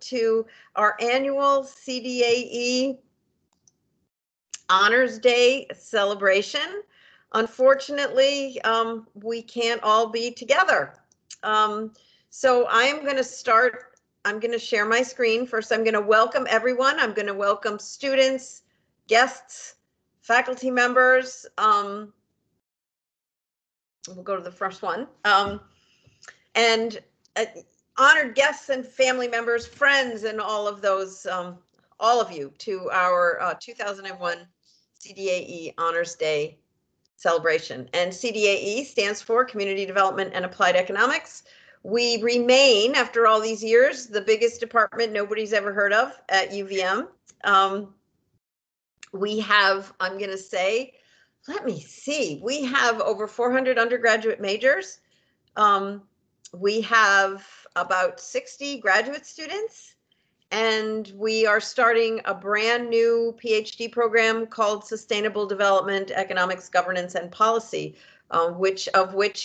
to our annual CDAE Honors Day celebration. Unfortunately, we can't all be together. So I am going to start. I'm going to share my screen. First, I'm going to welcome everyone. I'm going to welcome students, guests, faculty members. We'll go to the first one. And honored guests and family members, friends, and all of those, all of you, to our 2001 CDAE Honors Day celebration. And CDAE stands for Community Development and Applied Economics. We remain, after all these years, the biggest department nobody's ever heard of at UVM. We have, I'm going to say, let me see, we have over 400 undergraduate majors. We have about 60 graduate students, and we are starting a brand new PhD program called Sustainable Development, Economics, Governance, and Policy, which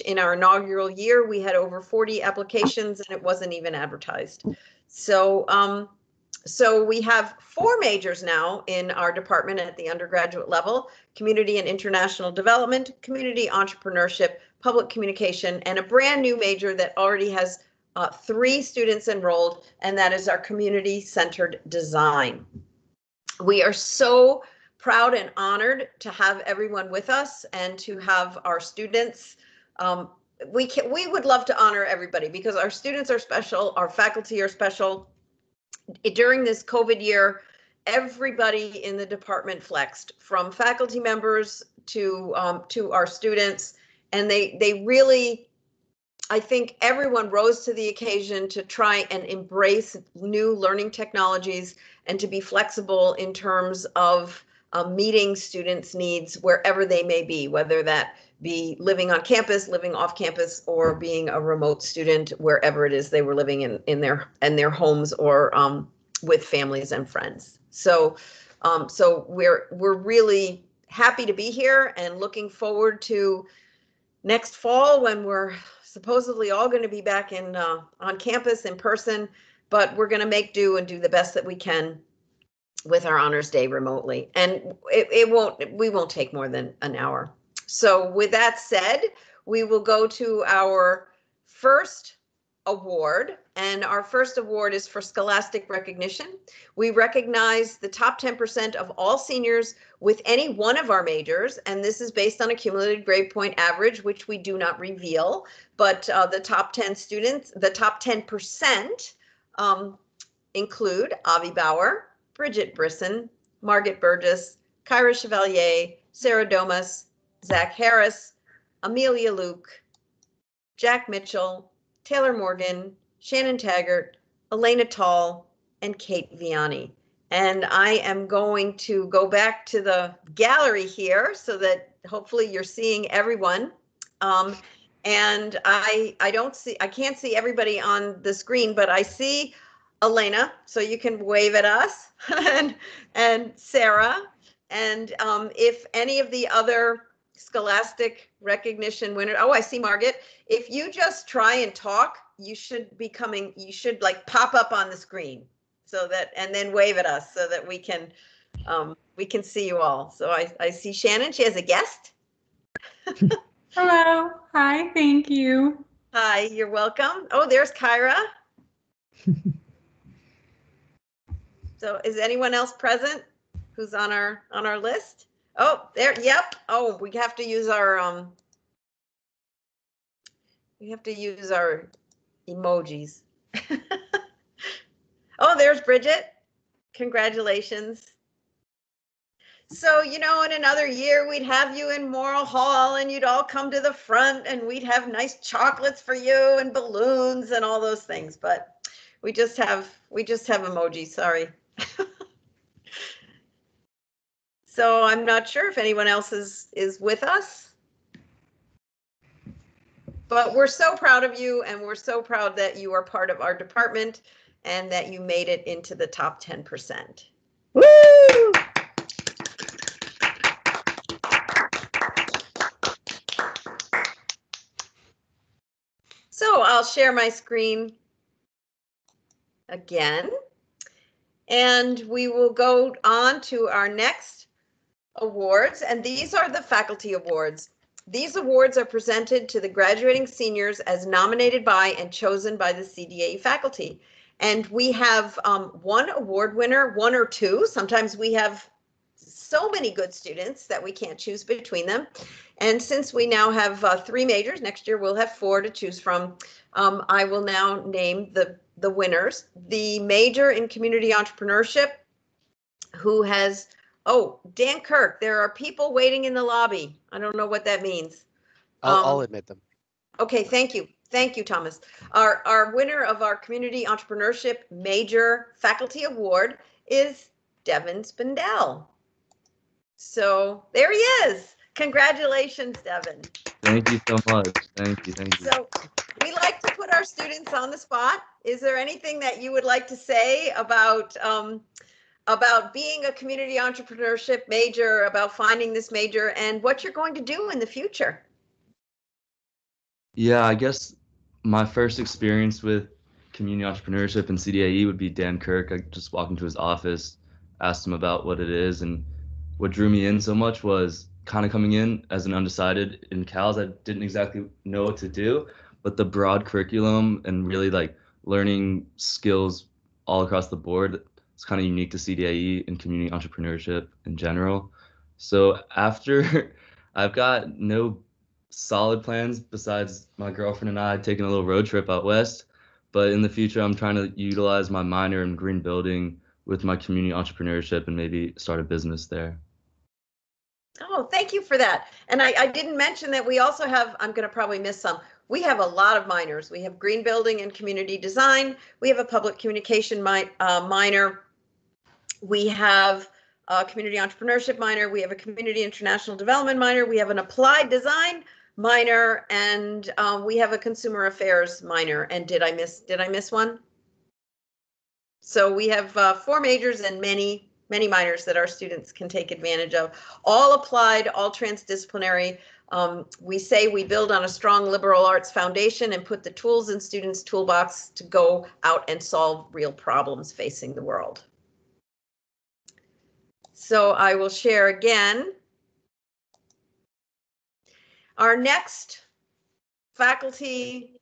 in our inaugural year, we had over 40 applications and it wasn't even advertised. So, so we have 4 majors now in our department at the undergraduate level: Community and International Development, Community Entrepreneurship, Public Communication, and a brand new major that already has 3 students enrolled, and that is our Community-Centered Design. We are so proud and honored to have everyone with us and to have our students. We would love to honor everybody because our students are special, our faculty are special. During this COVID year, everybody in the department flexed, from faculty members to our students, and they really, I think everyone rose to the occasion to try and embrace new learning technologies and to be flexible in terms of meeting students' needs wherever they may be, whether that be living on campus, living off campus, or being a remote student wherever it is they were living in their homes or with families and friends. So so we're really happy to be here and looking forward to next fall when we're supposedly all going to be back in on campus in person, but we're going to make do and do the best that we can with our Honors Day remotely. And we won't take more than an hour. So with that said, we will go to our first award, and our first award is for scholastic recognition. We recognize the top 10% of all seniors with any one of our majors, and this is based on a cumulative grade point average, which we do not reveal, but the top 10 students, the top 10% include Avi Bauer, Bridget Brisson, Margaret Burgess, Kyra Chevalier, Sarah Domas, Zach Harris, Amelia Luke, Jack Mitchell, Taylor Morgan, Shannon Taggart, Elena Tall, and Kate Vianney. And I am going to go back to the gallery here so that hopefully you're seeing everyone. And I can't see everybody on the screen, but I see Elena, so you can wave at us, and Sarah. And if any of the other scholastic recognition winner, oh, I see Margaret. If you just try and talk, you should like pop up on the screen so that, and then wave at us so that we can see you all. So I see Shannon, she has a guest. Hello, hi, thank you. Hi, you're welcome. Oh, there's Kyra. So is anyone else present who's on our list? Oh, there, yep. Oh, we have to use our emojis. Oh, there's Bridget. Congratulations. So, you know, in another year, we'd have you in Morrill Hall and you'd all come to the front and we'd have nice chocolates for you and balloons and all those things. But we just have emojis, sorry. So I'm not sure if anyone else is with us. But we're so proud of you, and we're so proud that you are part of our department and that you made it into the top 10%. Woo! So I'll share my screen again. And we will go on to our next awards, and these are the faculty awards. These awards are presented to the graduating seniors as nominated by and chosen by the CDAE faculty. And we have one award winner, one or two. Sometimes we have so many good students that we can't choose between them. And since we now have three majors, next year we'll have four to choose from. I will now name the winners. The major in community entrepreneurship, who has, oh, Dan Kirk, there are people waiting in the lobby. I don't know what that means. I'll admit them. Okay, thank you. Thank you, Thomas. Our winner of our community entrepreneurship major faculty award is Devin Spindell. So there he is. Congratulations, Devin. Thank you so much. Thank you. So we like to put our students on the spot. Is there anything that you would like to say about being a community entrepreneurship major, about finding this major, and what you're going to do in the future? Yeah, I guess my first experience with community entrepreneurship and CDAE would be Dan Kirk. I just walked into his office, asked him about what it is, and what drew me in so much was kind of coming in as an undecided in CALS. I didn't exactly know what to do, but the broad curriculum and really like learning skills all across the board, it's kind of unique to CDAE and community entrepreneurship in general. So after I've got no solid plans besides my girlfriend and I taking a little road trip out west, but in the future I'm trying to utilize my minor in green building with my community entrepreneurship and maybe start a business there. Oh, thank you for that. And I didn't mention that we also have, I'm going to probably miss some. We have a lot of minors. We have green building and community design. We have a public communication minor. We have a community entrepreneurship minor. We have a community international development minor. We have an applied design minor, and we have a consumer affairs minor. And did I miss one? So we have four majors and many minors that our students can take advantage of. All applied, all transdisciplinary. We say we build on a strong liberal arts foundation and put the tools in students' toolbox to go out and solve real problems facing the world. So I will share again. Our next faculty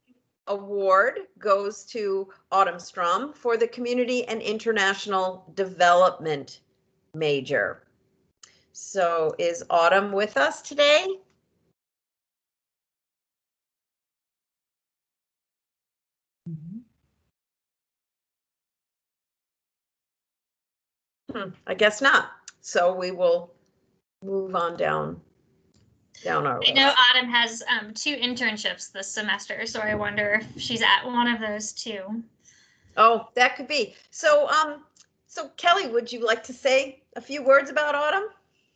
award goes to Autumn Strom for the Community and International Development major. So is Autumn with us today? I guess not. So we will move on down our list. I know Autumn has 2 internships this semester, so I wonder if she's at one of those 2. Oh, that could be. So so Kelly, would you like to say a few words about Autumn?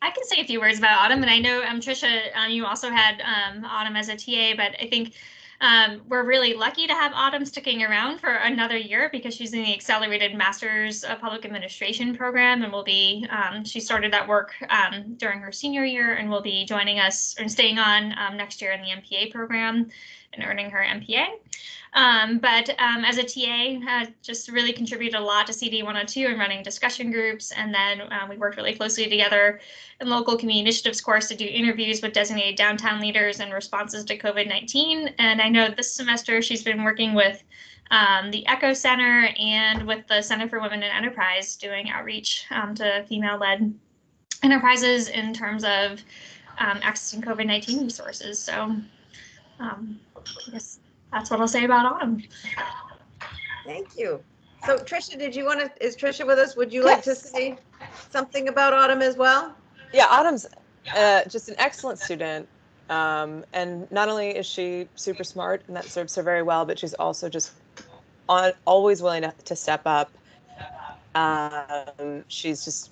I can say a few words about Autumn, and I know Tricia, you also had Autumn as a TA, but I think we're really lucky to have Autumn sticking around for another year because she's in the Accelerated Masters of Public Administration program, and will be, she started that work during her senior year and will be joining us and staying on next year in the MPA program and earning her MPA. But as a TA, just really contributed a lot to CD 102 and running discussion groups. And then we worked really closely together in local community initiatives course to do interviews with designated downtown leaders and responses to COVID-19. And I know this semester she's been working with the ECHO Center and with the Center for Women in Enterprise doing outreach to female-led enterprises in terms of accessing COVID-19 resources. So I guess that's what I'll say about Autumn. Thank you. So Tricia, is Tricia with us? Would you like to say something about Autumn as well? Yeah, Autumn's just an excellent student. And not only is she super smart, and that serves her very well, but she's also just always willing to step up. She's just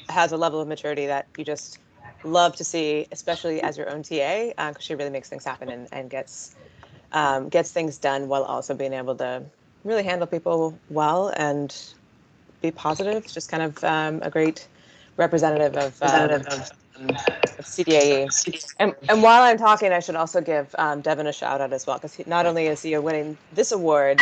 has a level of maturity that you just love to see, especially as your own TA, because she really makes things happen and gets things done while also being able to really handle people well and be positive. It's just kind of a great representative of CDAE. And while I'm talking, I should also give Devin a shout out as well, because not only is he winning this award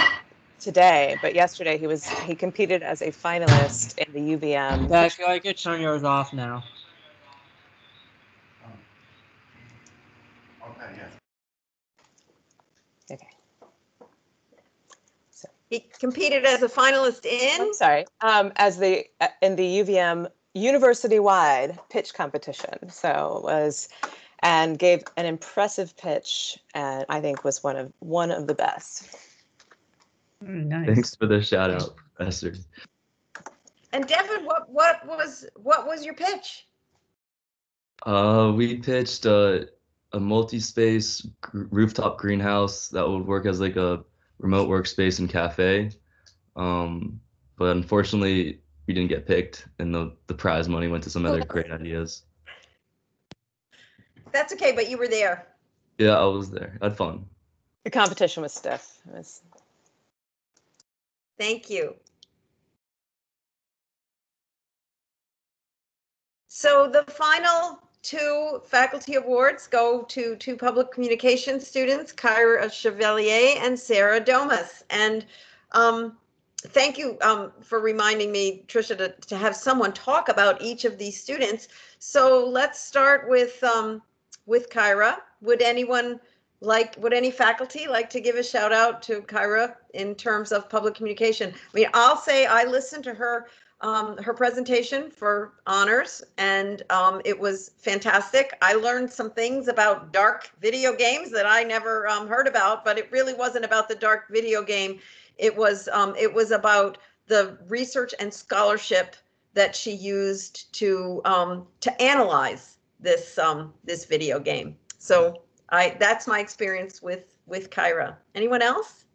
today, but yesterday he competed as a finalist in the UVM. Dash, I could turn yours off now. Okay, yes. Okay. He competed as a finalist in? I'm sorry. As the in the UVM university-wide pitch competition. So it was, and gave an impressive pitch, and I think was one of the best. Nice. Thanks for the shout out, Professor. And Devin, what was your pitch? We pitched a multi-space rooftop greenhouse that would work as like a remote workspace and cafe. But unfortunately, we didn't get picked, and the prize money went to some other great ideas. That's okay, but you were there. Yeah, I was there. I had fun. The competition was stiff. It was... Thank you. So the final two faculty awards go to two public communications students, Kyra Chevalier and Sarah Domas. And thank you for reminding me, Tricia, to have someone talk about each of these students. So let's start with Kyra. Would any faculty like to give a shout out to Kyra in terms of public communication? I mean, I'll say I listened to her presentation for honors, and it was fantastic. I learned some things about dark video games that I never heard about, but it really wasn't about the dark video game. It was about the research and scholarship that she used to analyze this video game. So that's my experience with Kyra. Anyone else?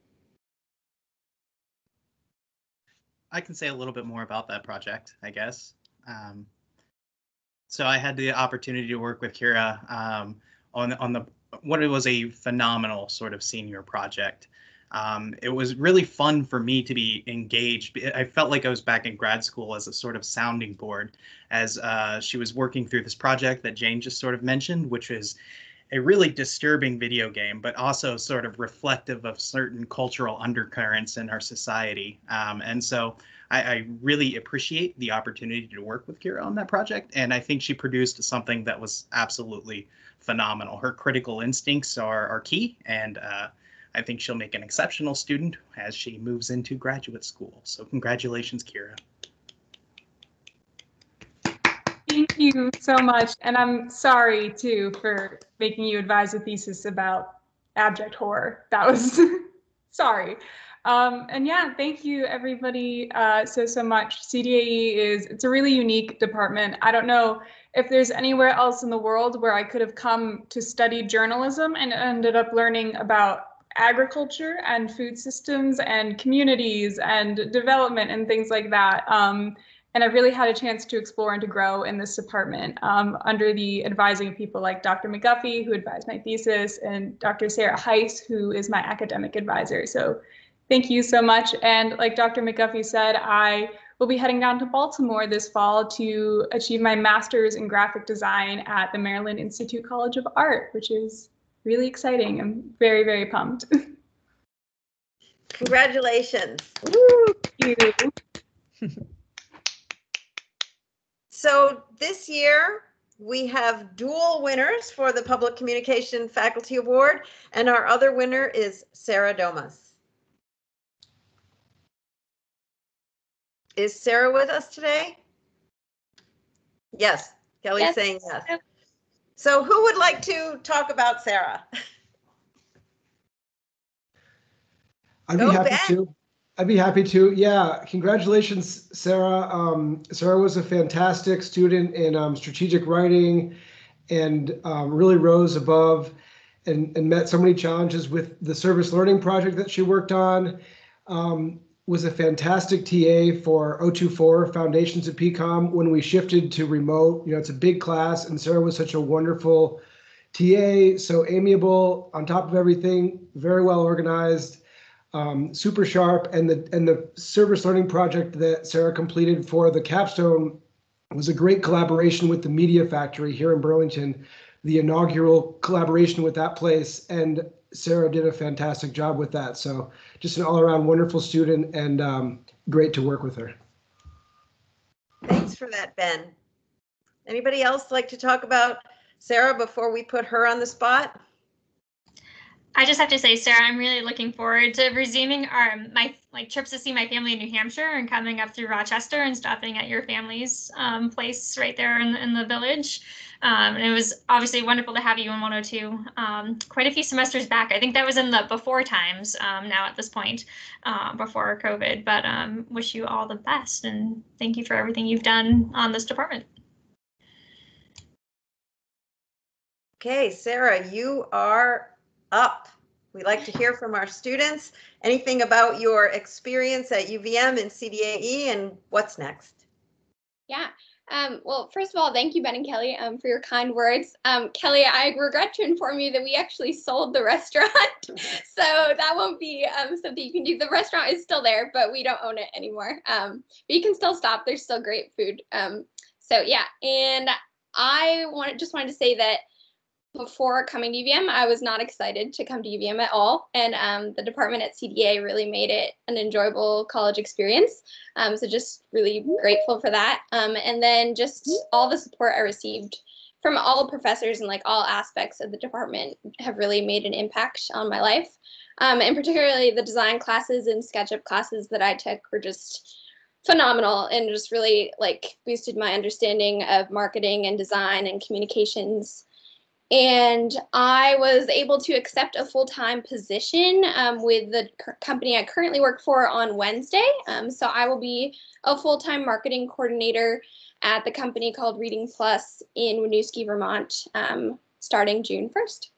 I can say a little bit more about that project, I guess. So I had the opportunity to work with Kira on what it was a phenomenal sort of senior project. It was really fun for me to be engaged. I felt like I was back in grad school as a sort of sounding board as she was working through this project that Jane just sort of mentioned, which is a really disturbing video game, but also sort of reflective of certain cultural undercurrents in our society. And so I really appreciate the opportunity to work with Kira on that project. And I think she produced something that was absolutely phenomenal. Her critical instincts are key, and I think she'll make an exceptional student as she moves into graduate school. So congratulations, Kira. Thank you so much. And I'm sorry, too, for making you advise a thesis about abject horror. That was sorry. And yeah, thank you, everybody, so much. CDAE it's a really unique department. I don't know if there's anywhere else in the world where I could have come to study journalism and ended up learning about agriculture and food systems and communities and development and things like that. And I've really had a chance to explore and to grow in this department under the advising of people like Dr. McGuffey, who advised my thesis, and Dr. Sarah Heiss, who is my academic advisor. So thank you so much. And like Dr. McGuffey said, I will be heading down to Baltimore this fall to achieve my master's in graphic design at the Maryland Institute College of Art, which is really exciting. I'm very, very pumped. Congratulations. Woo, thank you. So this year, we have dual winners for the Public Communication Faculty Award, and our other winner is Sarah Domas. Is Sarah with us today? Yes, Kelly's Yes. saying yes. So who would like to talk about Sarah? I'd be Go happy Ben. to. I'd be happy to. Yeah, congratulations, Sarah. Sarah was a fantastic student in strategic writing and really rose above and met so many challenges with the service learning project that she worked on. Was a fantastic TA for 024 Foundations of PCOM when we shifted to remote. You know, it's a big class, and Sarah was such a wonderful TA, so amiable, on top of everything, very well organized. Super sharp, and the service learning project that Sarah completed for the capstone was a great collaboration with the Media Factory here in Burlington, the inaugural collaboration with that place. And Sarah did a fantastic job with that. So just an all-around wonderful student, and great to work with her. Thanks for that, Ben. Anybody else like to talk about Sarah before we put her on the spot? I just have to say, Sarah, I'm really looking forward to resuming my trips to see my family in New Hampshire and coming up through Rochester and stopping at your family's place right there in the village. And it was obviously wonderful to have you in 102 quite a few semesters back. I think that was in the before times now at this point, before COVID, but wish you all the best and thank you for everything you've done on this department. Okay, Sarah, you are up. We like to hear from our students. Anything about your experience at UVM and CDAE and what's next? Yeah. Well, first of all, thank you, Ben and Kelly, for your kind words. Kelly, I regret to inform you that we actually sold the restaurant. So that won't be something you can do. The restaurant is still there, but we don't own it anymore. But you can still stop. There's still great food. So yeah, and I just wanted to say that before coming to UVM, I was not excited to come to UVM at all. And the department at CDA really made it an enjoyable college experience. So just really grateful for that. And then just all the support I received from all professors and like all aspects of the department have really made an impact on my life. And particularly the design classes and SketchUp classes that I took were just phenomenal and just really like boosted my understanding of marketing and design and communications. And I was able to accept a full-time position with the company I currently work for on Wednesday. So I will be a full-time marketing coordinator at the company called Reading Plus in Winooski, Vermont, starting June 1st.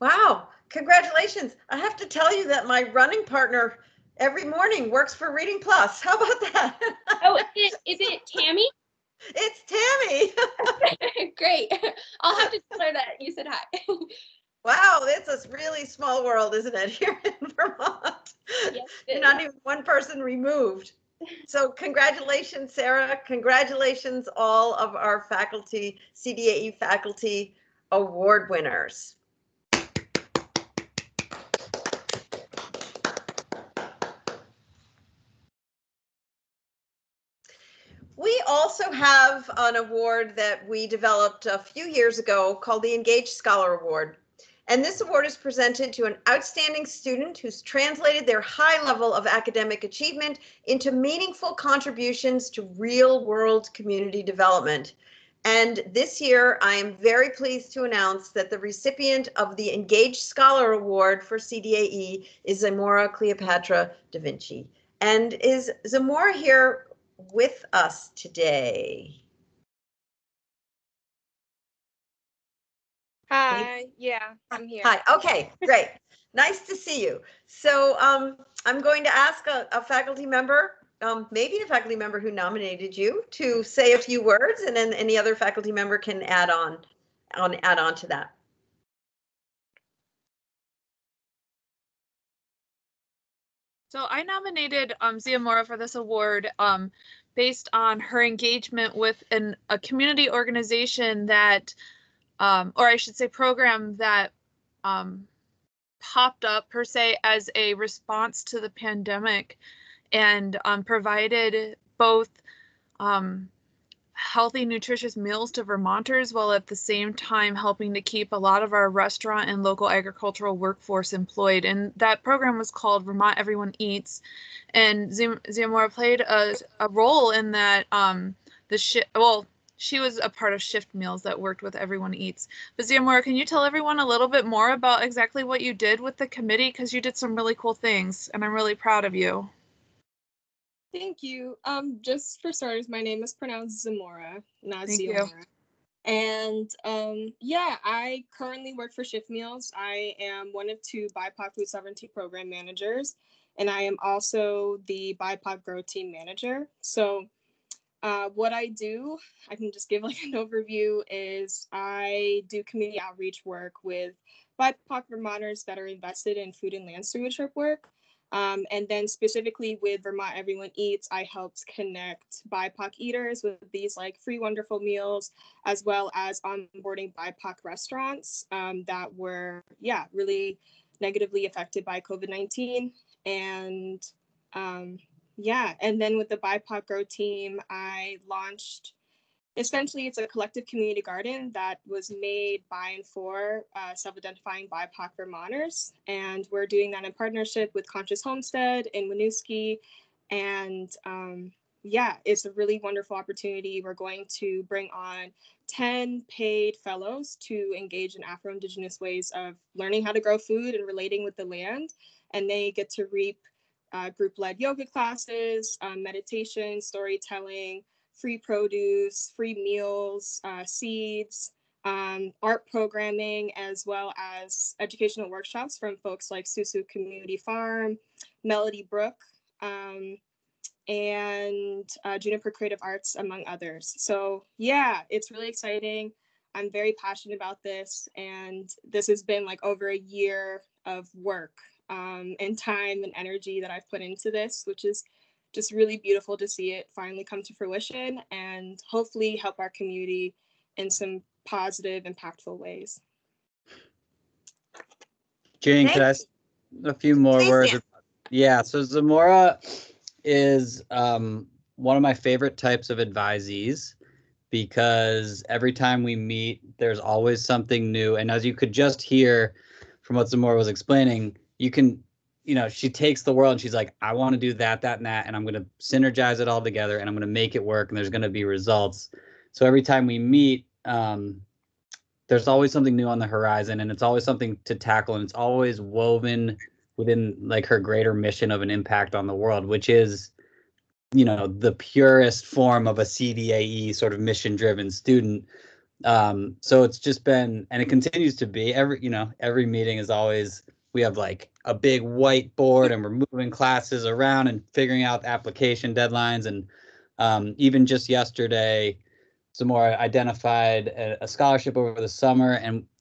Wow, congratulations. I have to tell you that my running partner every morning works for Reading Plus. How about that? Oh, is it Tammy? It's Tammy. Great. I'll have to tell her that you said hi. Wow, it's a really small world, isn't it, here in Vermont? Yes, You're not even one person removed. So congratulations, Sarah. Congratulations, all of our faculty, CDAE faculty award winners. We also have an award that we developed a few years ago called the Engaged Scholar Award. And this award is presented to an outstanding student who's translated their high level of academic achievement into meaningful contributions to real-world community development. And this year, I am very pleased to announce that the recipient of the Engaged Scholar Award for CDAE is Zamora Cleopatra da Vinci. And is Zamora here with us today? Hi, yeah, I'm here. Hi, okay, great. Nice to see you. So I'm going to ask a faculty member, maybe the faculty member who nominated you, to say a few words, and then any other faculty member can add on to that. So I nominated Zamora for this award based on her engagement with a community organization that, or I should say program that popped up per se as a response to the pandemic and provided both healthy, nutritious meals to Vermonters while at the same time helping to keep a lot of our restaurant and local agricultural workforce employed. And that program was called Vermont Everyone Eats. And Zamora played a role in that. She was a part of shift meals that worked with Everyone Eats. But Zamora, can you tell everyone a little bit more about exactly what you did with the committee? Because you did some really cool things, and I'm really proud of you. Thank you. Just for starters, my name is pronounced Zamora, not Thank Zamora. you. And yeah, I currently work for Shift Meals. I am one of two BIPOC food sovereignty program managers, and I am also the BIPOC Grow Team manager. So what I do, I can just give like an overview, is I do community outreach work with BIPOC Vermonters that are invested in food and land stewardship work. And then specifically with Vermont Everyone Eats, I helped connect BIPOC eaters with these like free wonderful meals, as well as onboarding BIPOC restaurants that were, really negatively affected by COVID-19. And and then with the BIPOC Grow team, I launched, essentially it's a collective community garden that was made by and for self-identifying BIPOC Vermonters. And we're doing that in partnership with Conscious Homestead in Winooski. And it's a really wonderful opportunity. We're going to bring on 10 paid fellows to engage in Afro-Indigenous ways of learning how to grow food and relating with the land. And they get to reap group-led yoga classes, meditation, storytelling, free produce, free meals, seeds, art programming, as well as educational workshops from folks like Susu Community Farm, Melody Brook, and Juniper Creative Arts, among others. So it's really exciting. I'm very passionate about this, and this has been like over a year of work and time and energy that I've put into this, which is just really beautiful to see it finally come to fruition and hopefully help our community in some positive, impactful ways. Jane, could I ask a few more words? Yeah, so Zamora is one of my favorite types of advisees, because every time we meet, there's always something new. And as you could just hear from what Zamora was explaining, you can, she takes the world and she's like, I want to do that, that, and that, and I'm going to synergize it all together and I'm going to make it work and there's going to be results. So every time we meet, there's always something new on the horizon, and it's always something to tackle, and it's always woven within like her greater mission of an impact on the world, which is, the purest form of a CDAE sort of mission-driven student. So it's just been, and it continues to be, every meeting is always, we have like a big whiteboard and we're moving classes around and figuring out application deadlines. And even just yesterday, Zamora identified a scholarship over the summer,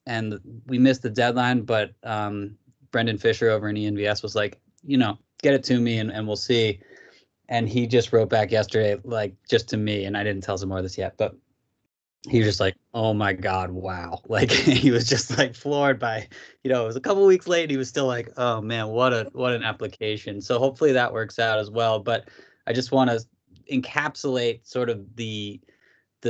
and we missed the deadline, but Brendan Fisher over in ENVS was like, get it to me and we'll see. And he just wrote back yesterday, like just to me, and I didn't tell Zamora this yet, but he was just like, oh my God, wow. Like he was just like floored by, it was a couple weeks late. He was still like, oh man, what an application. So hopefully that works out as well. But I just want to encapsulate sort of the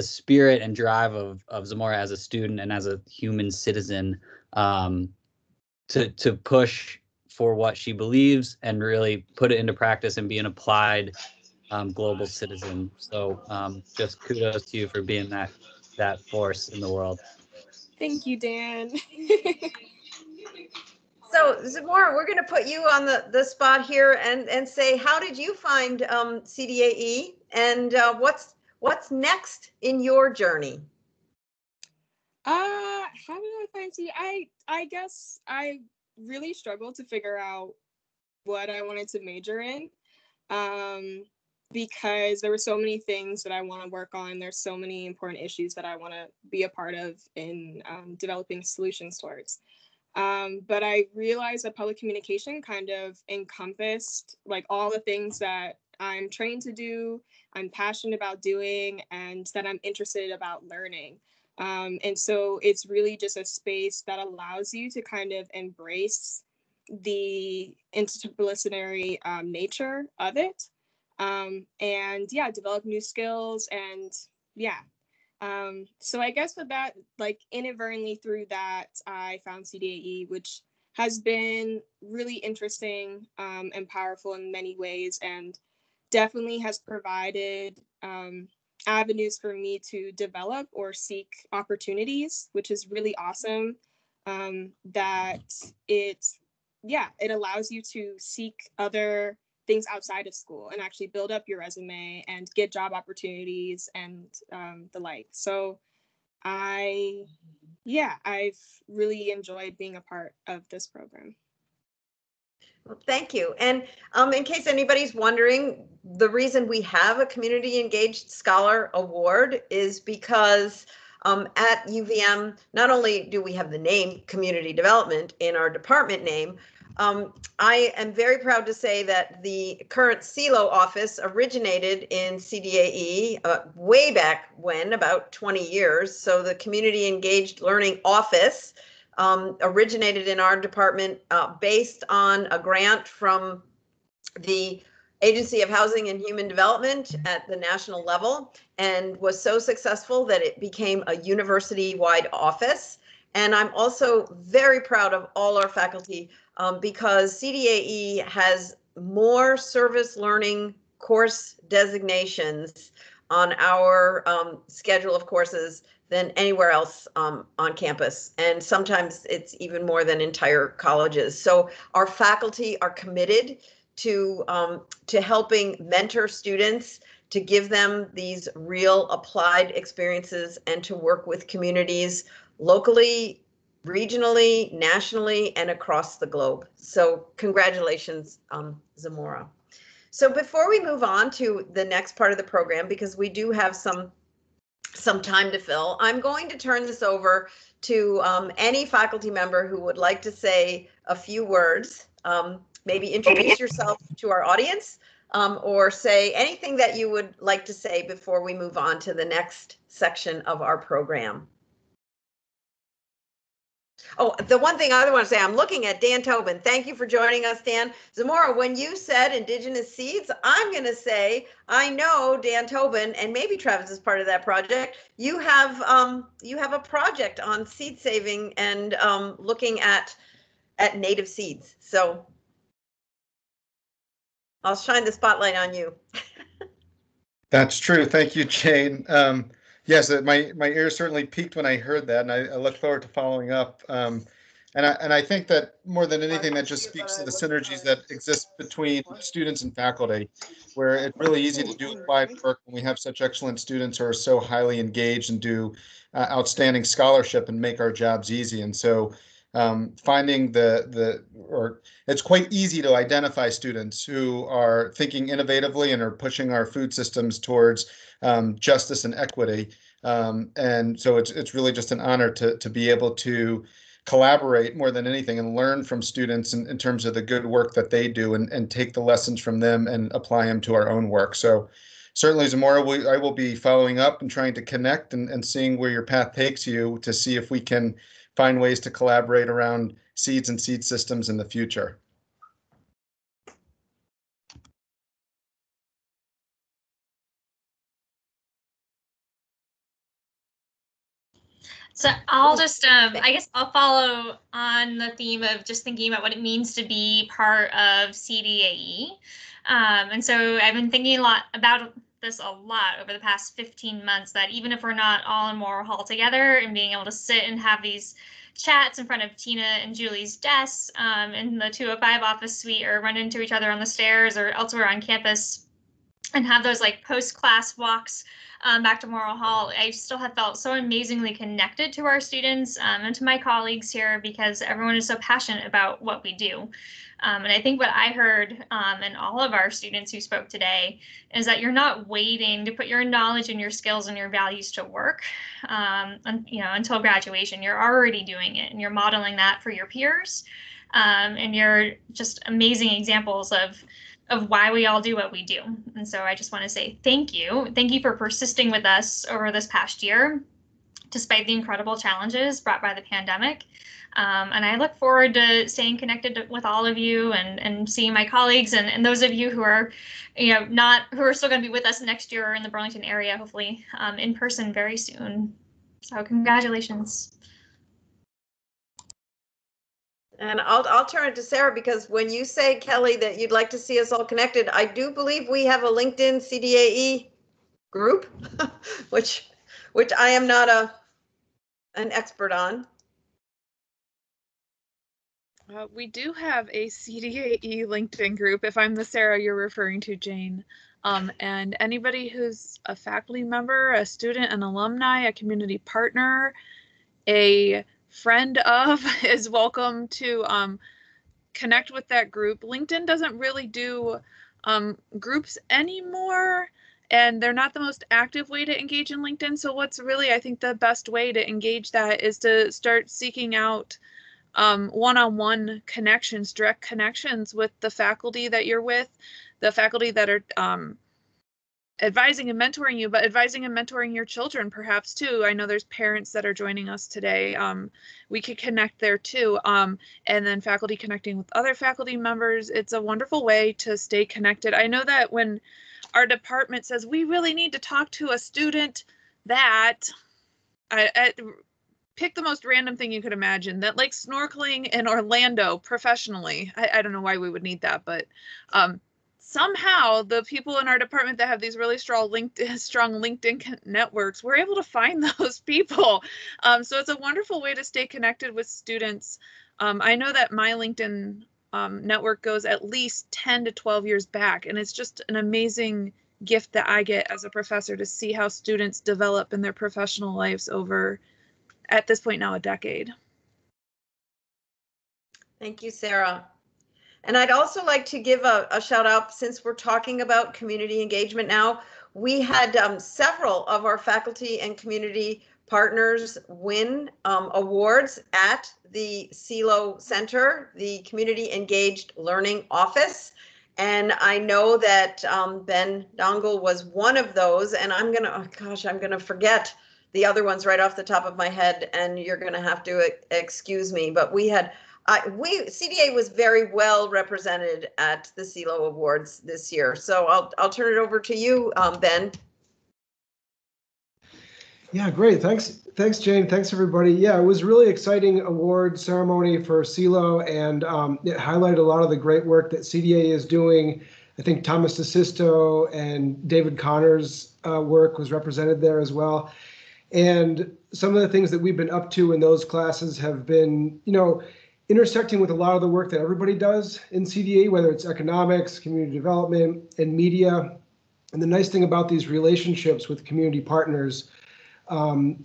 spirit and drive of Zamora as a student and as a human citizen, to push for what she believes and really put it into practice and be an applied global citizen. So just kudos to you for being that force in the world. Thank you, Dan. So Zamora, we're going to put you on the spot here and say, how did you find CDAE, and what's next in your journey? How did I find CDAE? I guess I really struggled to figure out what I wanted to major in, because there were so many things that I want to work on. There's so many important issues that I want to be a part of in developing solutions towards. But I realized that public communication kind of encompassed like all the things that I'm trained to do, I'm passionate about doing, and that I'm interested about learning. And so it's really just a space that allows you to kind of embrace the interdisciplinary nature of it, and develop new skills. And so I guess with that, like inadvertently through that, I found CDAE, which has been really interesting and powerful in many ways, and definitely has provided avenues for me to develop or seek opportunities, which is really awesome. That it allows you to seek other things outside of school and actually build up your resume and get job opportunities and the like. So I've really enjoyed being a part of this program. Well, thank you. And in case anybody's wondering, the reason we have a Community Engaged Scholar Award is because at UVM, not only do we have the name Community Development in our department name, I am very proud to say that the current CELO office originated in CDAE way back when, about 20 years. So the Community Engaged Learning Office originated in our department based on a grant from the Agency of Housing and Human Development at the national level, and was so successful that it became a university-wide office. And I'm also very proud of all our faculty because CDAE has more service learning course designations on our schedule of courses than anywhere else on campus. And sometimes it's even more than entire colleges. So our faculty are committed to helping mentor students, to give them these real applied experiences, and to work with communities locally, regionally, nationally, and across the globe. So congratulations, Zamora. So before we move on to the next part of the program, because we do have some time to fill, I'm going to turn this over to any faculty member who would like to say a few words. Maybe introduce yourself to our audience, or say anything that you would like to say before we move on to the next section of our program. Oh, the one thing I want to say, I'm looking at Dan Tobin. Thank you for joining us, Dan. Zamora, when you said indigenous seeds, I'm going to say, I know Dan Tobin, and maybe Travis is part of that project. You have a project on seed saving and looking at native seeds. So I'll shine the spotlight on you. That's true. Thank you, Jane. Yes, my ears certainly peaked when I heard that, and I look forward to following up. And I think that more than anything, that just speaks to the synergies that exist between students and faculty, where it's really easy to do applied work when we have such excellent students who are so highly engaged and do outstanding scholarship and make our jobs easy. And so finding it's quite easy to identify students who are thinking innovatively and are pushing our food systems towards justice and equity. And so it's really just an honor to be able to collaborate more than anything and learn from students in terms of the good work that they do, and take the lessons from them and apply them to our own work. So certainly, Zamora, I will be following up and trying to connect and seeing where your path takes you, to see if we can find ways to collaborate around seeds and seed systems in the future. So I'll just, I guess I'll follow on the theme of just thinking about what it means to be part of CDAE. And so I've been thinking a lot about this over the past 15 months, that even if we're not all in Morrill Hall together and being able to sit and have these chats in front of Tina and Julie's desks in the 205 office suite, or run into each other on the stairs or elsewhere on campus, and have those like post-class walks back to Morrill Hall, I still have felt so amazingly connected to our students and to my colleagues here, because everyone is so passionate about what we do. And I think what I heard in all of our students who spoke today is that you're not waiting to put your knowledge and your skills and your values to work until graduation. You're already doing it, and you're modeling that for your peers. And you're just amazing examples of why we all do what we do. And so I just want to say thank you. Thank you for persisting with us over this past year, despite the incredible challenges brought by the pandemic. And I look forward to staying connected with all of you and seeing my colleagues and those of you who are, who are still going to be with us next year in the Burlington area, hopefully in person very soon. So congratulations. And I'll turn it to Sarah, because when you say, Kelly, that you'd like to see us all connected, I do believe we have a LinkedIn CDAE group, which I am not an expert on. We do have a CDAE LinkedIn group, if I'm the Sarah you're referring to, Jane. And anybody who's a faculty member, a student, an alumni, a community partner, a friend of, is welcome to connect with that group. LinkedIn doesn't really do groups anymore, and they're not the most active way to engage in LinkedIn. So what's really, I think, the best way to engage that is to start seeking out one-on-one connections, direct connections with the faculty that you're with, the faculty that are advising and mentoring you, but advising and mentoring your children perhaps too. I know there's parents that are joining us today. We could connect there too. And then faculty connecting with other faculty members. It's a wonderful way to stay connected. I know that when our department says we really need to talk to a student that pick the most random thing you could imagine, that like snorkeling in Orlando professionally. I don't know why we would need that, but somehow the people in our department that have these really strong LinkedIn networks, we're able to find those people. So it's a wonderful way to stay connected with students. I know that my LinkedIn network goes at least 10 to 12 years back, and it's just an amazing gift that I get as a professor to see how students develop in their professional lives over, at this point now, a decade. Thank you, Sarah. And I'd also like to give a shout out, since we're talking about community engagement now. We had several of our faculty and community partners win awards at the CELO Center, the Community Engaged Learning Office. And I know that Ben Dongle was one of those, and I'm gonna forget the other ones right off the top of my head, and you're gonna have to excuse me, but we had CDA was very well represented at the CELO Awards this year. So I'll turn it over to you, Ben. Yeah, great. Thanks, Jane. Thanks, everybody. Yeah, it was a really exciting award ceremony for CELO, and it highlighted a lot of the great work that CDA is doing. I think Thomas DeSisto and David Connor's work was represented there as well. And some of the things that we've been up to in those classes have been, intersecting with a lot of the work that everybody does in CDA, whether it's economics, community development, and media. And the nice thing about these relationships with community partners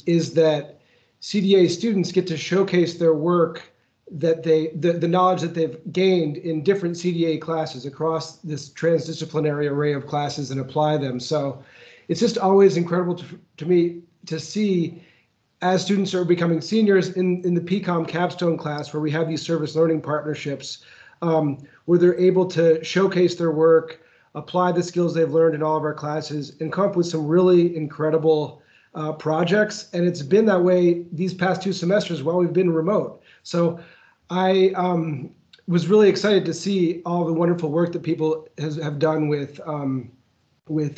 is that CDA students get to showcase their work, that the knowledge that they've gained in different CDA classes across this transdisciplinary array of classes, and apply them. So it's just always incredible to me to see, as students are becoming seniors in the PCOM capstone class, where we have these service learning partnerships, where they're able to showcase their work, apply the skills they've learned in all of our classes, and come up with some really incredible projects. And it's been that way these past 2 semesters while we've been remote. So I was really excited to see all the wonderful work that people have done with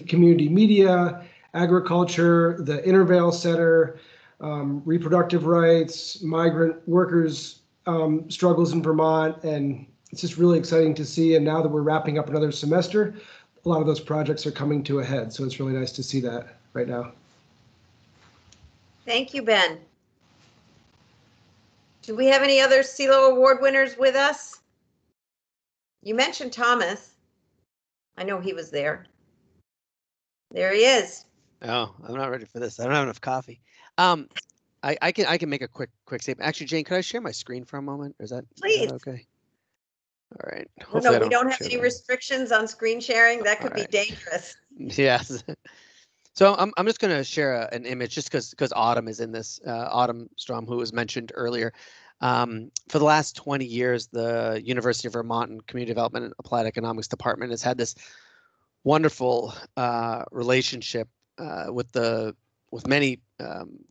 community media, agriculture, the Intervale Center, reproductive rights, migrant workers' struggles in Vermont. And it's just really exciting to see. And now that we're wrapping up another semester, a lot of those projects are coming to a head. So it's really nice to see that right now. Thank you, Ben. Do we have any other CELO Award winners with us? You mentioned Thomas. I know he was there. There he is. Oh, I'm not ready for this. I don't have enough coffee. I can make a quick statement. Actually, Jane, could I share my screen for a moment? Is that okay? All right. Well, no, we don't have any restrictions on screen sharing. That could be dangerous. Yes. So I'm just going to share an image just because Autumn is in this. Autumn Strom, who was mentioned earlier. For the last 20 years, the University of Vermont and Community Development and Applied Economics Department has had this wonderful relationship with many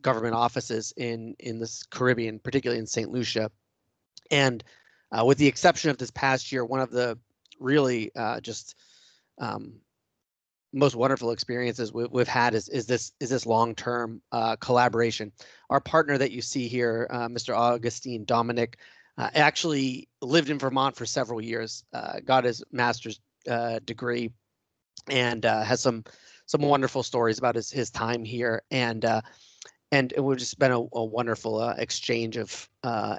government offices in this Caribbean, particularly in St. Lucia. And with the exception of this past year, one of the really most wonderful experiences we've had is this long-term collaboration. Our partner that you see here, Mr. Augustine Dominic, actually lived in Vermont for several years, got his master's degree, and has some wonderful stories about his time here. And it would just been a wonderful exchange of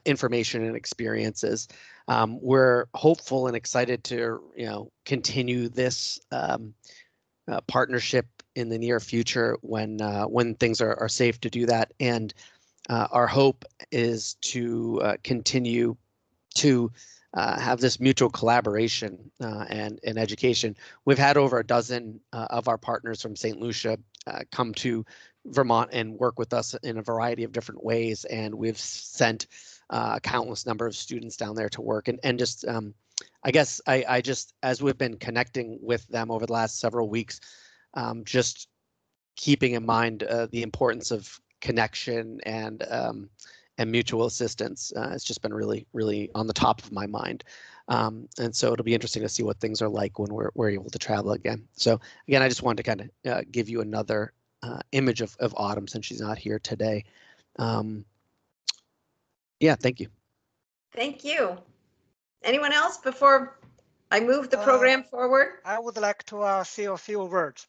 information and experiences. We're hopeful and excited to continue this partnership in the near future when things are safe to do that. And our hope is to continue to have this mutual collaboration and education. We've had over a dozen of our partners from St. Lucia come to Vermont and work with us in a variety of different ways, and we've sent a countless number of students down there to work. And just, I guess I just, as we've been connecting with them over the last several weeks, just keeping in mind the importance of connection and mutual assistance. It's just been really, really on the top of my mind. And so it'll be interesting to see what things are like when we're able to travel again. So again, I just wanted to kind of give you another image of Autumn since she's not here today. Yeah, thank you. Thank you. Anyone else before I move the program forward? I would like to say a few words.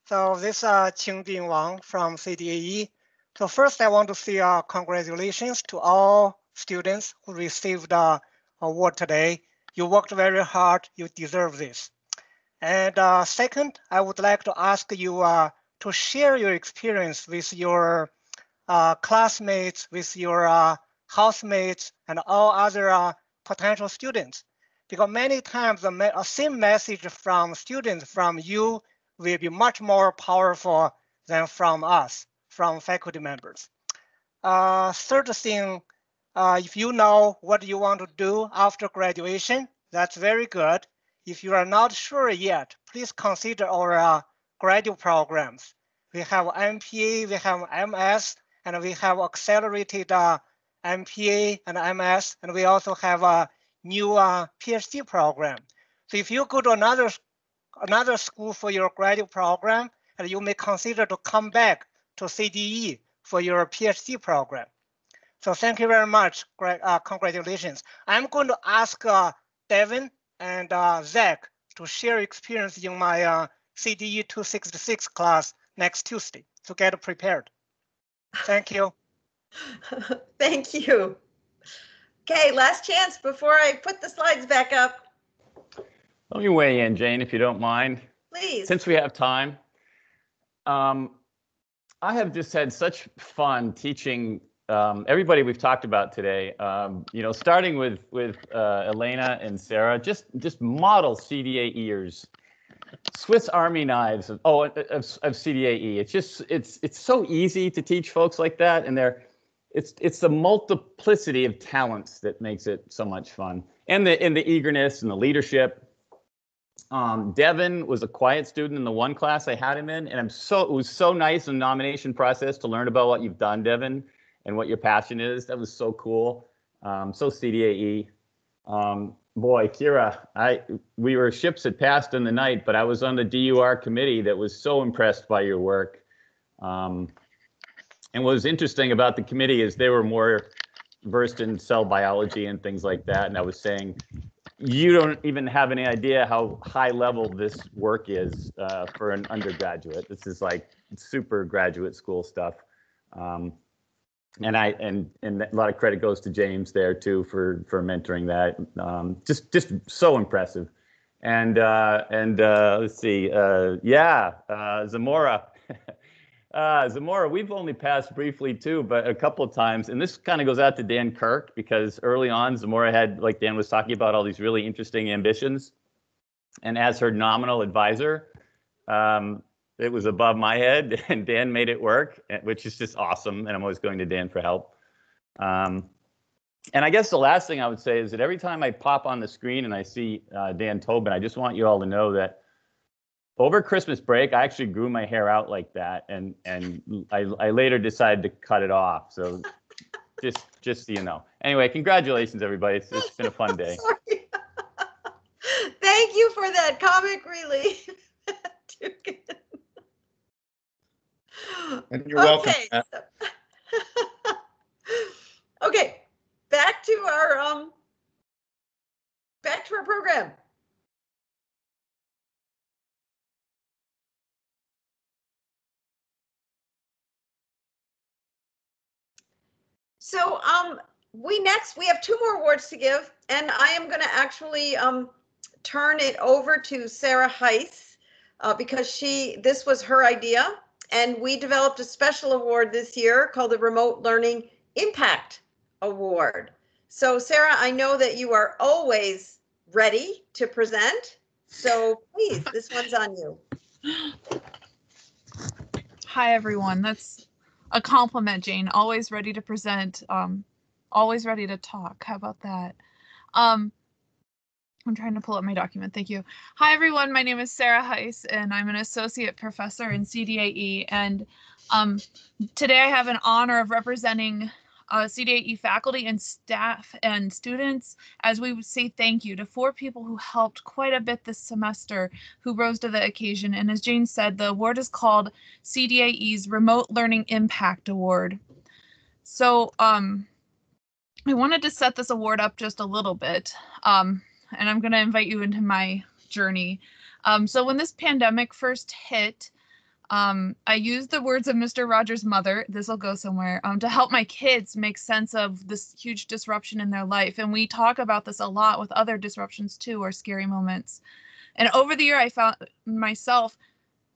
So this is Qingjin Wang from CDAE. So first, I want to say congratulations to all students who received the award today. You worked very hard. You deserve this. And second, I would like to ask you to share your experience with your classmates, with your housemates, and all other potential students. Because many times the same message from students from you will be much more powerful than from us, from faculty members. Third thing, if you know what you want to do after graduation, that's very good. If you are not sure yet, please consider our graduate programs. We have MPA, we have MS, and we have accelerated MPA and MS, and we also have a new PhD program. So if you go to another school for your graduate program, and you may consider to come back to CDE for your PhD program. So thank you very much. Congratulations. I'm going to ask Devin and Zach to share experience in my CDE 266 class next Tuesday to get prepared. Thank you. Thank you. Okay, last chance before I put the slides back up. Let me weigh in, Jane, if you don't mind. Please. Since we have time. I have just had such fun teaching everybody we've talked about today. You know, starting with Elena and Sarah, just model CDAEers, Swiss Army knives of CDAE. It's so easy to teach folks like that, and it's the multiplicity of talents that makes it so much fun, and the eagerness and the leadership. Devin was a quiet student in the one class I had him in, and it was so nice in the nomination process to learn about what you've done, Devin, and what your passion is. That was so cool. So CDAE. Boy, Kira, we were ships had passed in the night, but I was on the DUR committee that was so impressed by your work. And what was interesting about the committee is they were more versed in cell biology and things like that. And I was saying, you don't even have any idea how high level this work is for an undergraduate. This is like super graduate school stuff. And a lot of credit goes to James there too for mentoring that. Just so impressive. And let's see, Zamora. Zamora, we've only passed briefly too, but a couple of times, and this kind of goes out to Dan Kirk, because early on Zamora had, like Dan was talking about, all these really interesting ambitions. And as her nominal advisor, it was above my head, and Dan made it work, which is just awesome. And I'm always going to Dan for help. And I guess the last thing I would say is that every time I pop on the screen and I see Dan Tobin, I just want you all to know that over Christmas break, I actually grew my hair out like that, and I later decided to cut it off. So just so you know. Anyway, congratulations, everybody. It's been a fun day. Thank you for that comic relief. And you're welcome. Okay, back to our program. So we have two more awards to give, and I am going to actually turn it over to Sarah Heiss because this was her idea, and we developed a special award this year called the Remote Learning Impact Award. So Sarah, I know that you are always ready to present, so please, this one's on you. Hi, everyone. That's a compliment, Jane. Always ready to present. always ready to talk. How about that? I'm trying to pull up my document. Thank you. Hi, everyone. My name is Sarah Heiss, and I'm an associate professor in CDAE. And today I have an honor of representing CDAE faculty and staff and students as we would say thank you to 4 people who helped quite a bit this semester, who rose to the occasion. And as Jane said, the award is called CDAE's Remote Learning Impact Award. So I wanted to set this award up just a little bit. And I'm going to invite you into my journey. So when this pandemic first hit, I used the words of Mr. Rogers' mother, this will go somewhere, to help my kids make sense of this huge disruption in their life. And we talk about this a lot with other disruptions too, or scary moments. And over the year, I found myself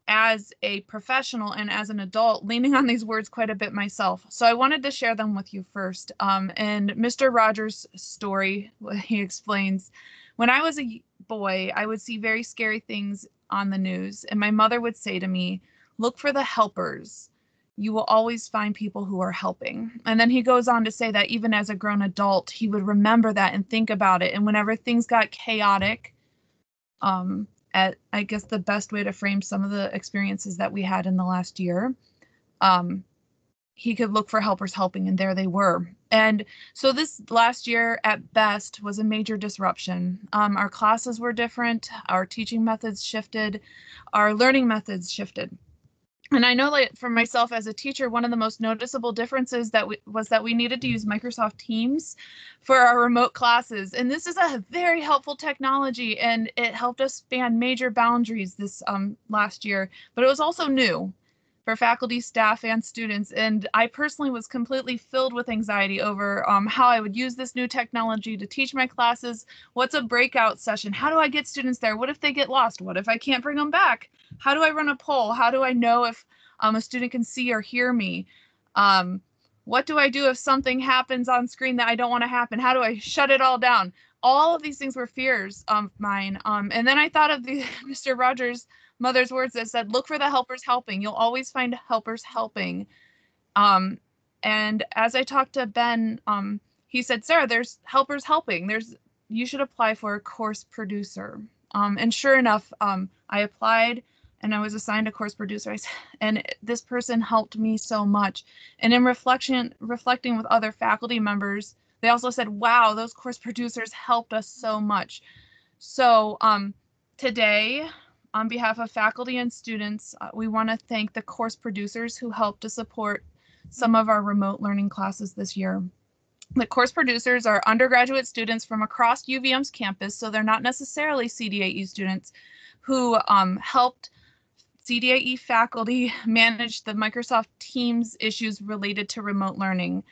as a professional and as an adult leaning on these words quite a bit myself. So I wanted to share them with you first. And Mr. Rogers' story, he explains, when I was a boy, I would see very scary things on the news, and my mother would say to me, look for the helpers. You will always find people who are helping. And then he goes on to say that even as a grown adult, he would remember that and think about it. And whenever things got chaotic, I guess the best way to frame some of the experiences that we had in the last year, he could look for helpers helping, and there they were. And so this last year at best was a major disruption. Our classes were different, our teaching methods shifted, our learning methods shifted. And I know that for myself as a teacher, one of the most noticeable differences was that we needed to use Microsoft Teams for our remote classes. And this is a very helpful technology, and it helped us span major boundaries this last year, but it was also new for faculty, staff, and students. And I personally was completely filled with anxiety over how I would use this new technology to teach my classes. What's a breakout session? How do I get students there? What if they get lost? What if I can't bring them back? How do I run a poll? How do I know if a student can see or hear me? What do I do if something happens on screen that I don't want to happen? How do I shut it all down? All of these things were fears of mine. And then I thought of Mr. Rogers' mother's words that said, look for the helpers helping. You'll always find helpers helping. And as I talked to Ben, he said, Sarah, there's helpers helping. You should apply for a course producer. And sure enough, I applied and I was assigned a course producer. And this person helped me so much. And in reflecting with other faculty members, they also said, wow, those course producers helped us so much. So today, on behalf of faculty and students, we want to thank the course producers who helped to support some of our remote learning classes this year. The course producers are undergraduate students from across UVM's campus, so they're not necessarily CDAE students, who helped CDAE faculty manage the Microsoft Teams issues related to remote learning.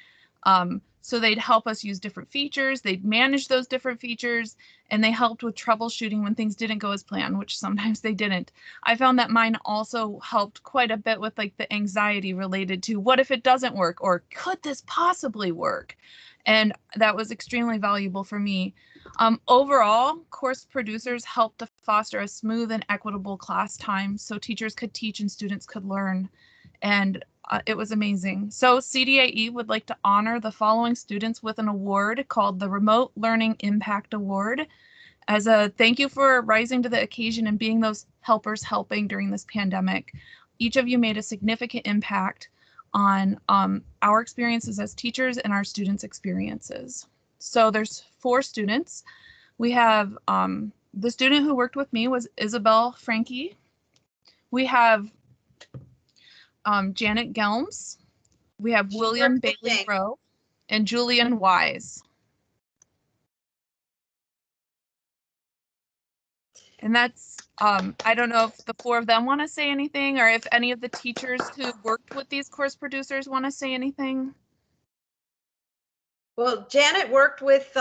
So they'd help us use different features, they'd manage those different features, and they helped with troubleshooting when things didn't go as planned, which sometimes they didn't. I found that mine also helped quite a bit with like the anxiety related to what if it doesn't work, or could this possibly work? And that was extremely valuable for me. Overall, course producers helped to foster a smooth and equitable class time so teachers could teach and students could learn. And it was amazing. So CDAE would like to honor the following students with an award called the Remote Learning Impact Award as a thank you for rising to the occasion and being those helpers helping during this pandemic. Each of you made a significant impact on our experiences as teachers and our students' experiences. So there's 4 students. We have the student who worked with me was Isabel Frankie. We have Janet Gelms. We have William Bailey Rowe and Julian Wise. And that's, I don't know if the 4 of them want to say anything, or if any of the teachers who worked with these course producers want to say anything. Well, Janet worked with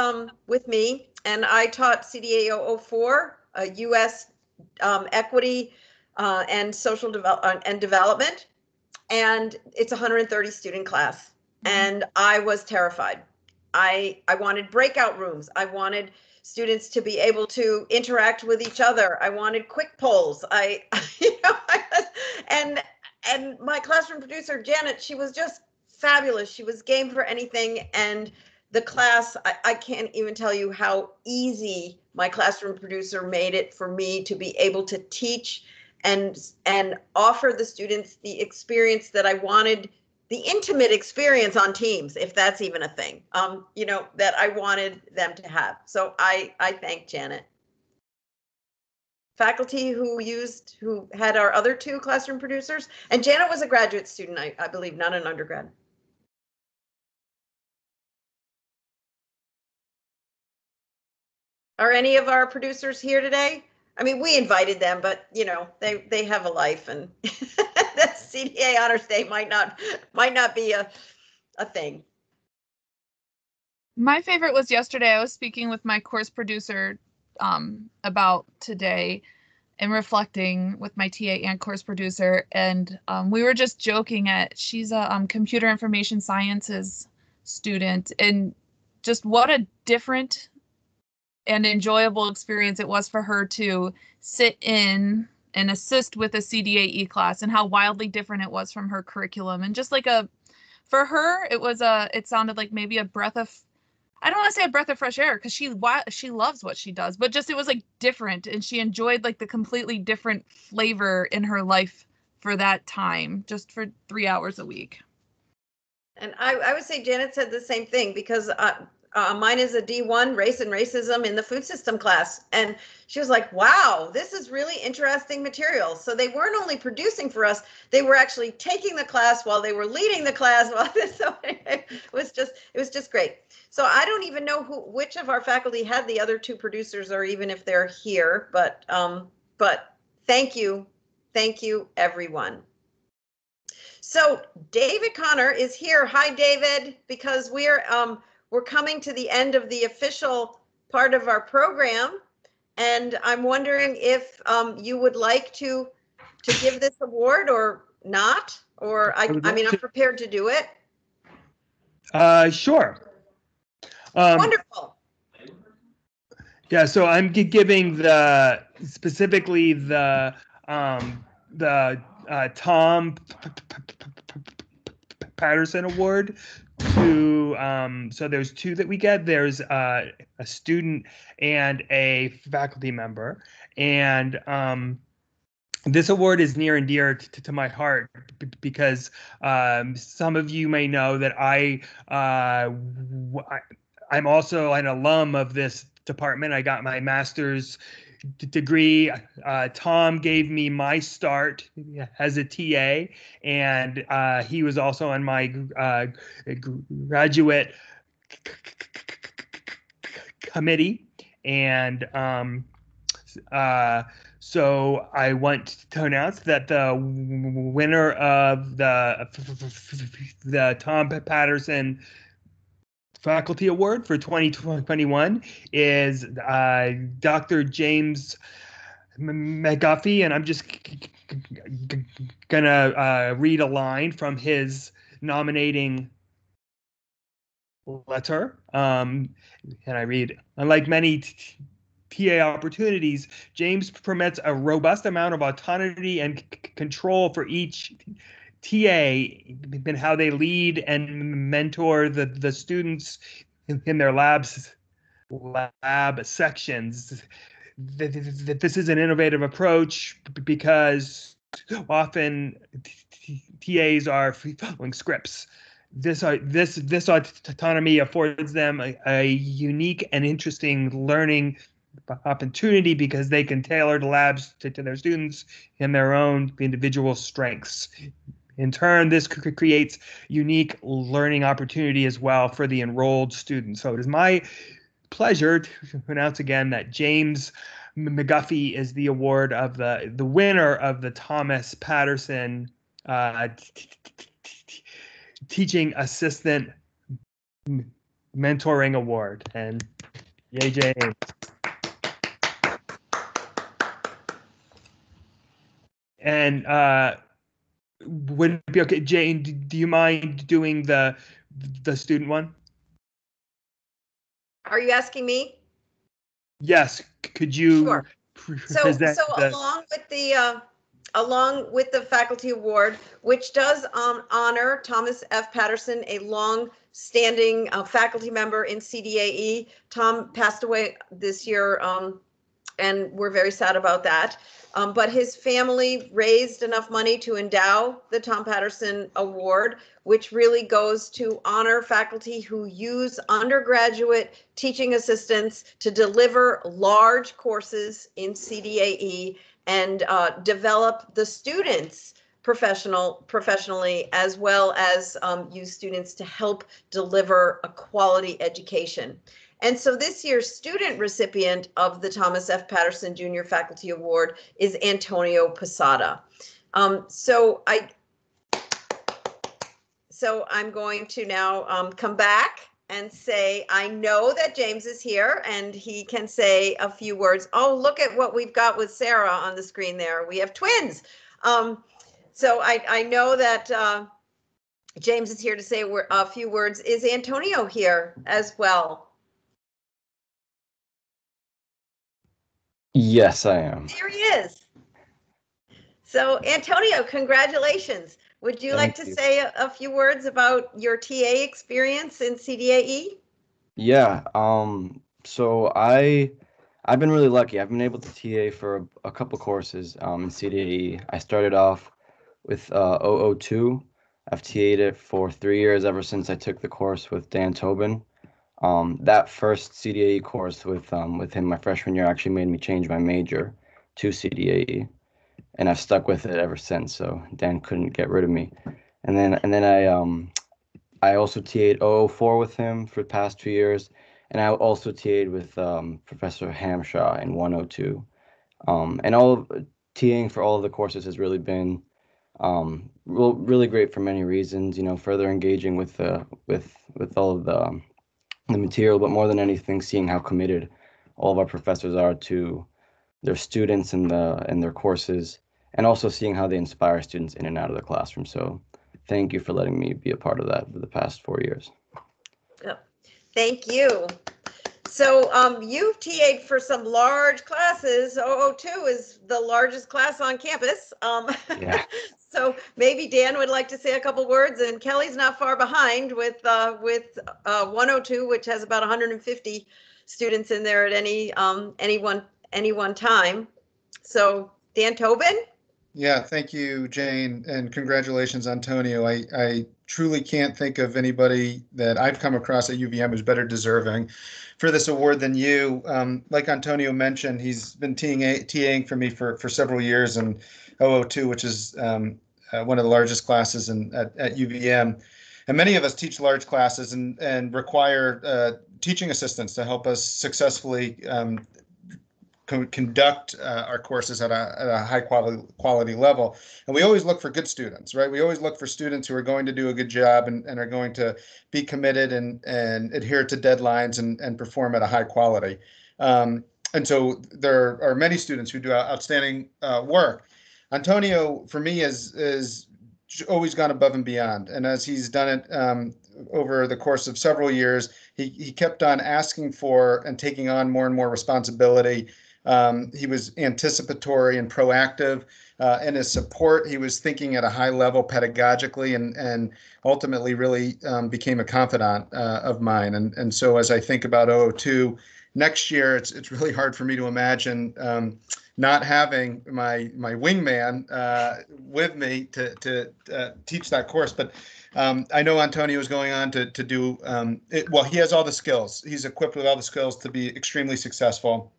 me, and I taught CDAE 04, U.S. Equity and Social Development, and it's a 130 student class, and I was terrified. I wanted breakout rooms. I wanted students to be able to interact with each other. I wanted quick polls. And my classroom producer, Janet, she was just fabulous. She was game for anything. And the class, I can't even tell you how easy my classroom producer made it for me to be able to teach and offer the students the experience that I wanted, the intimate experience on Teams, if that's even a thing, you know, that I wanted them to have. So I thank Janet. Faculty who had our other two classroom producers, and Janet was a graduate student, I believe, not an undergrad. Are any of our producers here today? I mean, we invited them, but you know, they have a life, and the CDAE Honors Day might not be a thing. My favorite was yesterday. I was speaking with my course producer about today and reflecting with my TA and course producer, and we were just joking at, she's a computer information sciences student, and just what a different and enjoyable experience it was for her to sit in and assist with a CDAE class, and how wildly different it was from her curriculum. And just like for her, it sounded like maybe a breath of, I don't want to say a breath of fresh air, because she loves what she does, but just it was like different, and she enjoyed like the completely different flavor in her life for that time, just for 3 hours a week. And I would say Janet said the same thing, because mine is a D1, race and racism in the food system class. And she was like, wow, this is really interesting material. So they weren't only producing for us, they were actually taking the class while they were leading the class. So it was just great. So I don't even know which of our faculty had the other two producers, or even if they're here, but thank you everyone. So David Connor is here. Hi, David, because we're coming to the end of the official part of our program, and I'm wondering if you would like to give this award or not, or I mean, I'm prepared to do it. Sure. Wonderful. Yeah, so I'm giving specifically the Tom Patterson Award to, so there's two that we get. There's a student and a faculty member, and this award is near and dear to my heart, because some of you may know that I'm also an alum of this department. I got my master's degree. Tom gave me my start as a TA, and he was also on my graduate committee. And so I want to announce that the winner of the Tom Patterson Faculty Award for 2021 is Dr. James McGuffey, and I'm just gonna read a line from his nominating letter. And I read, unlike many TA opportunities, James permits a robust amount of autonomy and control for each TA in how they lead and mentor the students in their lab sections. This is an innovative approach, because often TAs are following scripts. This autonomy affords them a unique and interesting learning opportunity, because they can tailor the labs to their students and their own individual strengths. In turn, this creates unique learning opportunity as well for the enrolled students. So it is my pleasure to announce again that James McGuffey is the award of the winner of the Thomas Patterson Teaching Assistant Mentoring Award. And yay, James. And would it be okay, Jane? Do you mind doing the student one? Are you asking me? Yes. Could you? Sure. So along with the faculty award, which does honor Thomas F. Patterson, a long standing faculty member in CDAE. Tom passed away this year, and we're very sad about that. But his family raised enough money to endow the Tom Patterson Award, which really goes to honor faculty who use undergraduate teaching assistants to deliver large courses in CDAE and develop the students professionally, as well as use students to help deliver a quality education. And so this year's student recipient of the Thomas F. Patterson Junior Faculty Award is Antonio Posada. So I'm going to now come back and say, I know that James is here and he can say a few words. Oh, look at what we've got with Sarah on the screen there. We have twins. So I know that James is here to say a few words. Is Antonio here as well? Yes, I am. There he is. So Antonio, congratulations. Would you like to say a few words about your TA experience in CDAE? Yeah, so I've been really lucky. I've been able to TA for a couple courses in CDAE. I started off with 002. I've TA'd it for 3 years ever since I took the course with Dan Tobin. That first CDAE course with him my freshman year actually made me change my major to CDAE, and I've stuck with it ever since. So Dan couldn't get rid of me. And then I also TA'd 004 with him for the past 2 years, and I also TA'd with Professor Hamshaw in 102. And all of TAing for all of the courses has really been really great for many reasons. You know, further engaging with all of the material, but more than anything, seeing how committed all of our professors are to their students and their courses, and also seeing how they inspire students in and out of the classroom. So thank you for letting me be a part of that for the past 4 years. Yep. Thank you. So you've TA'd for some large classes. 002 is the largest class on campus. Yeah. So maybe Dan would like to say a couple words, and Kelly's not far behind with 102, which has about 150 students in there at any one time. So Dan Tobin? Yeah, thank you, Jane, and congratulations, Antonio. I truly can't think of anybody that I've come across at UVM who's better deserving for this award than you. Like Antonio mentioned, he's been TAing for me for several years in 002, which is one of the largest classes at UVM. And many of us teach large classes and require teaching assistants to help us successfully conduct our courses at a high quality level. And we always look for good students, right? We always look for students who are going to do a good job and are going to be committed and adhere to deadlines and perform at a high quality. And so there are many students who do outstanding work. Antonio, for me, is always gone above and beyond. And as he's done it over the course of several years, he kept on asking for and taking on more and more responsibility. He was anticipatory and proactive in his support. He was thinking at a high level pedagogically and ultimately really became a confidant of mine. And so as I think about 002 next year, it's really hard for me to imagine not having my wingman with me to teach that course. But I know Antonio is going on to do it. Well, he has all the skills. He's equipped with all the skills to be extremely successful.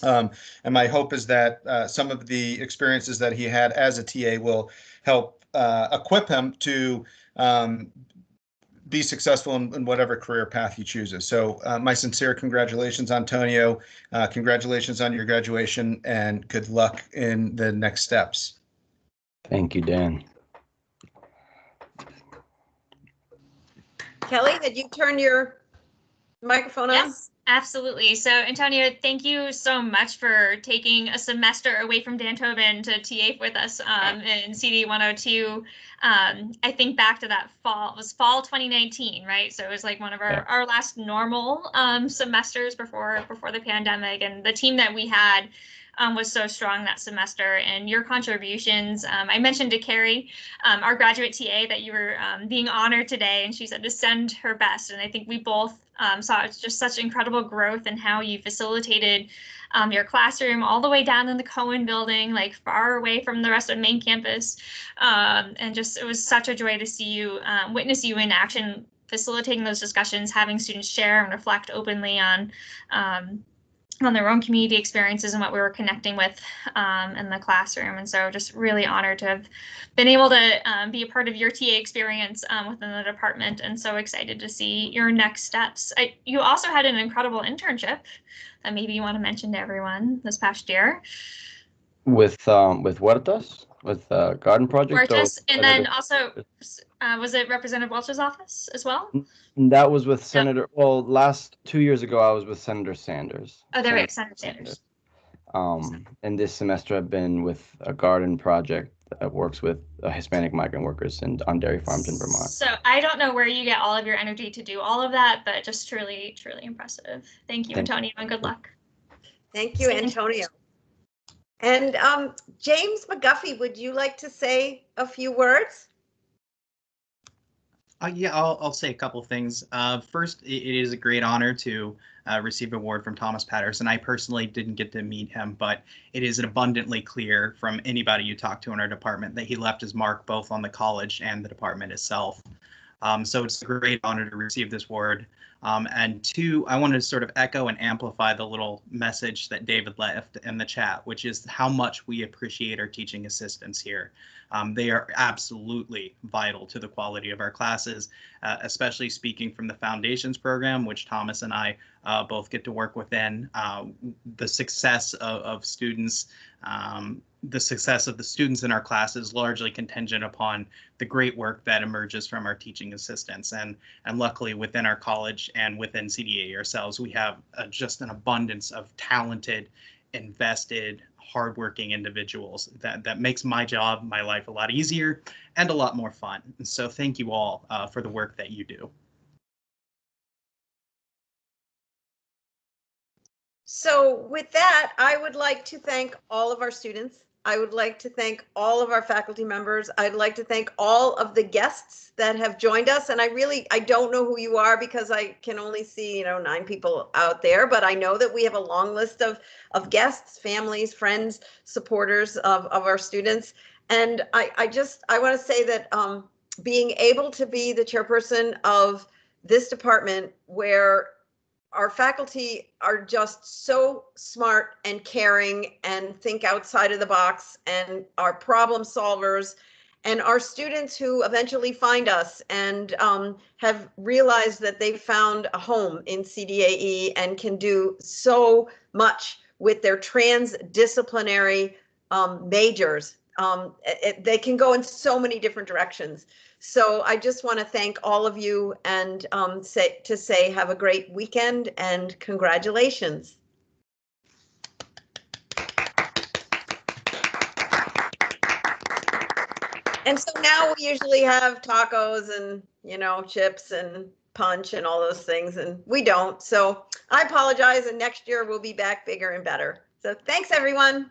And my hope is that some of the experiences that he had as a TA will help equip him to be successful in whatever career path he chooses. So my sincere congratulations, Antonio. Congratulations on your graduation and good luck in the next steps. Thank you, Dan. Kelly, had you turned your microphone on? Yes, absolutely. So Antonio, thank you so much for taking a semester away from Dan Tobin to TA with us in CD 102. I think back to that fall, it was fall 2019, right? So it was like one of our last normal semesters before the pandemic, and the team that we had was so strong that semester, and your contributions. I mentioned to Carrie, our graduate TA, that you were being honored today, and she said to send her best. And I think we both saw just such incredible growth in how you facilitated your classroom all the way down in the Cohen building, like far away from the rest of main campus. And just, it was such a joy to see you, witness you in action, facilitating those discussions, having students share and reflect openly on their own community experiences and what we were connecting with in the classroom. And so just really honored to have been able to be a part of your TA experience within the department, and so excited to see your next steps. You also had an incredible internship that maybe you want to mention to everyone this past year. With Huertas, with garden project. Huertas, and then also, was it Representative Welch's office as well? That was with Senator. Well, last 2 years ago, I was with Senator Sanders. Oh, there we go, Senator Sanders. And this semester, I've been with a garden project that works with Hispanic migrant workers on dairy farms in Vermont. So I don't know where you get all of your energy to do all of that, but just truly, truly impressive. Thank you, Antonio, and good luck. Thank you, Antonio. And James McGuffey, would you like to say a few words? Yeah, I'll say a couple of things. First, it is a great honor to receive an award from Thomas Patterson. I personally didn't get to meet him, but it is abundantly clear from anybody you talk to in our department that he left his mark both on the college and the department itself. So it's a great honor to receive this award. And two, I wanted to sort of echo and amplify the little message that David left in the chat, which is how much we appreciate our teaching assistants here. They are absolutely vital to the quality of our classes, especially speaking from the Foundations program, which Thomas and I both get to work within. The success of students, the success of the students in our class is largely contingent upon the great work that emerges from our teaching assistants. And luckily within our college and within CDAE ourselves, we have just an abundance of talented, invested, hardworking individuals that makes my job, my life a lot easier and a lot more fun. And so thank you all for the work that you do. So with that, I would like to thank all of our students. I would like to thank all of our faculty members. I'd like to thank all of the guests that have joined us. And I don't know who you are because I can only see, 9 people out there, but I know that we have a long list of guests, families, friends, supporters of our students. And I want to say that being able to be the chairperson of this department where our faculty are just so smart and caring and think outside of the box and are problem solvers, and our students who eventually find us and have realized that they've found a home in CDAE and can do so much with their transdisciplinary majors. They can go in so many different directions. So I just want to thank all of you and say have a great weekend and congratulations. And so now we usually have tacos and, chips and punch and all those things, and we don't. So I apologize, and next year we'll be back bigger and better. So thanks, everyone.